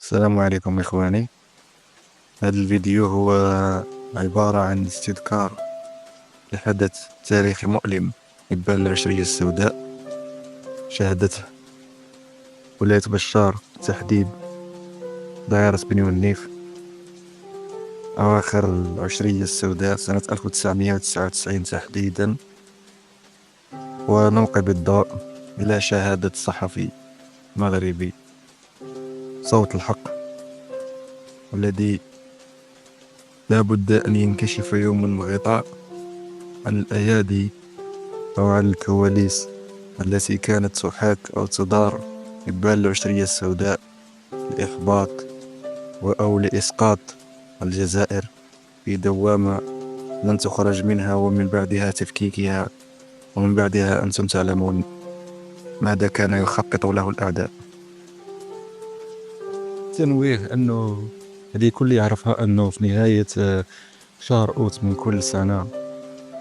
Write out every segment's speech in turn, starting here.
السلام عليكم إخواني. هذا الفيديو هو عبارة عن استذكار لحدث تاريخي مؤلم يبان العشرية السوداء شهدته ولاية بشار، تحديد دائرة بني والنيف، أواخر العشرية السوداء سنة 1999 تحديدا. ونلقي بالضوء إلى شهادة صحفي مغربي صوت الحق، والذي لا بد أن ينكشف يوما من الغطاء عن الأيادي أو عن الكواليس التي كانت تحاك أو تدار إبان العشرية السوداء لإحباط أو لإسقاط الجزائر في دوامة لن تخرج منها، ومن بعدها تفكيكها، ومن بعدها أنتم تعلمون ماذا كان يخطط له الأعداء. تنويه أنه هذه كل يعرفها أنه في نهاية شهر أوت من كل سنة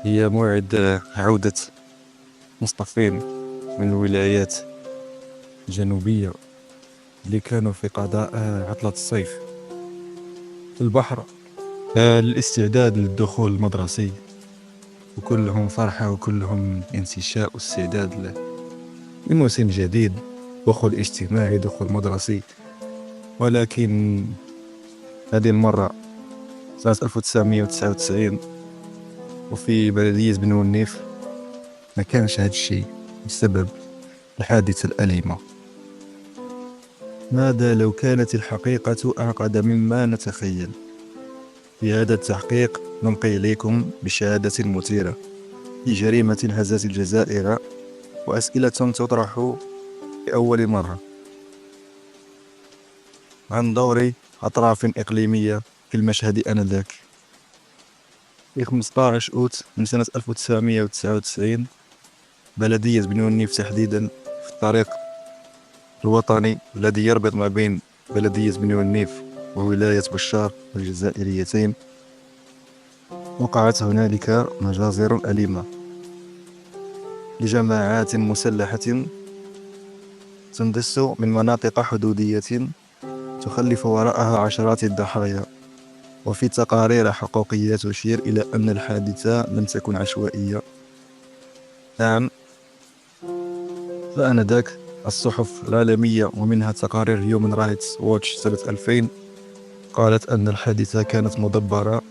هي موعد عودة مصطفين من الولايات الجنوبية اللي كانوا في قضاء عطلة الصيف في البحر للاستعداد للدخول المدرسي، وكلهم فرحة وكلهم انتشاء واستعداد لموسم جديد، دخول اجتماعي، دخول مدرسي. ولكن هذه المرة سنة 1999 وفي بلدية بن والنيف ما كانش هذا الشيء بسبب الحادثة الأليمة. ماذا لو كانت الحقيقة أعقد مما نتخيل؟ في هذا التحقيق نلقي إليكم بشهادة مثيرة لجريمة هزت الجزائر، وأسئلة تطرح لأول مرة عن دور أطراف إقليمية في المشهد آنذاك. في 15 أوت من سنة 1999 بلدية بن والنيف تحديدا، في الطريق الوطني الذي يربط ما بين بلدية بن والنيف وولاية بشار الجزائريتين، وقعت هنالك مجازر أليمة لجماعات مسلحة تندس من مناطق حدودية تخلف وراءها عشرات الضحايا. وفي تقارير حقوقية تشير إلى أن الحادثة لم تكن عشوائية. نعم، فآنذاك الصحف العالمية ومنها تقارير هيومن رايتس ووتش سنة 2000 قالت أن الحادثة كانت مدبرة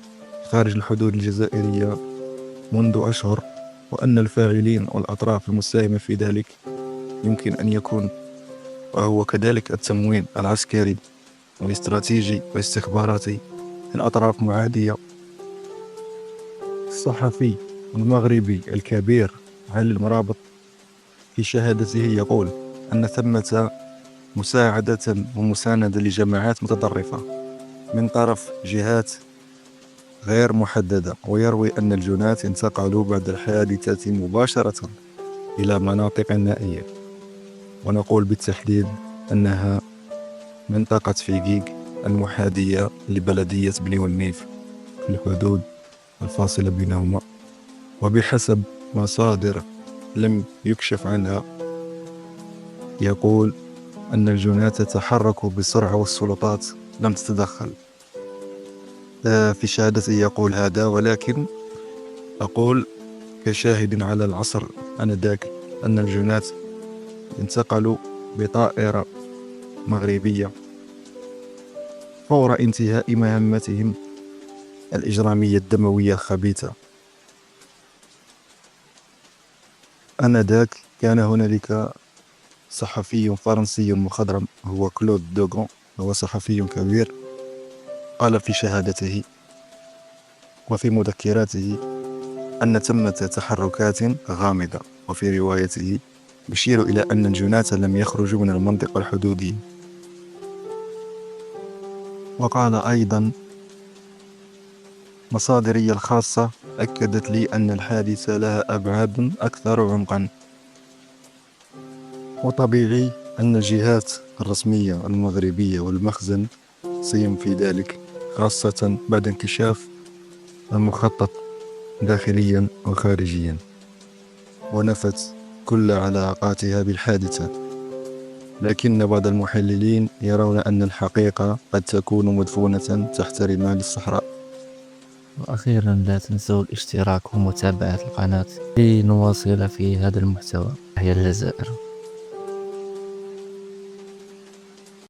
خارج الحدود الجزائرية منذ أشهر، وأن الفاعلين والأطراف المساهمة في ذلك يمكن أن يكون وهو كذلك التموين العسكري والاستراتيجي والاستخباراتي من أطراف معادية. الصحفي المغربي الكبير علي المرابط في شهادته يقول أن ثمة مساعدة ومساندة لجماعات متطرفة من طرف جهات غير محددة، ويروي أن الجناة انتقلوا بعد الحادثة مباشرة إلى مناطق نائية، ونقول بالتحديد أنها منطقة فيقيق المحاذية لبلدية بني والنيف في الحدود الفاصلة بينهما. وبحسب مصادر لم يكشف عنها يقول أن الجناة تحركوا بسرعة والسلطات لم تتدخل. في شهادته يقول هذا، ولكن أقول كشاهد على العصر آنذاك أن الجناة انتقلوا بطائرة مغربية فور انتهاء مهمتهم الإجرامية الدموية الخبيثة. آنذاك كان هنالك صحفي فرنسي مخضرم هو كلود دوغون، هو صحفي كبير، قال في شهادته وفي مذكراته أن ثمة تحركات غامضة، وفي روايته يشير إلى أن الجناة لم يخرجوا من المنطقة الحدودية. وقال أيضا مصادري الخاصة أكدت لي أن الحادثة لها أبعاد أكثر عمقا، وطبيعي أن الجهات الرسمية المغربية والمخزن سيهم في ذلك، خاصة بعد انكشاف المخطط داخليا وخارجيا، ونفت كل علاقاتها بالحادثة. لكن بعض المحللين يرون أن الحقيقة قد تكون مدفونة تحت رمال الصحراء. وأخيرا لا تنسوا الاشتراك ومتابعة القناة لنواصل في هذا المحتوى. هي الجزائر.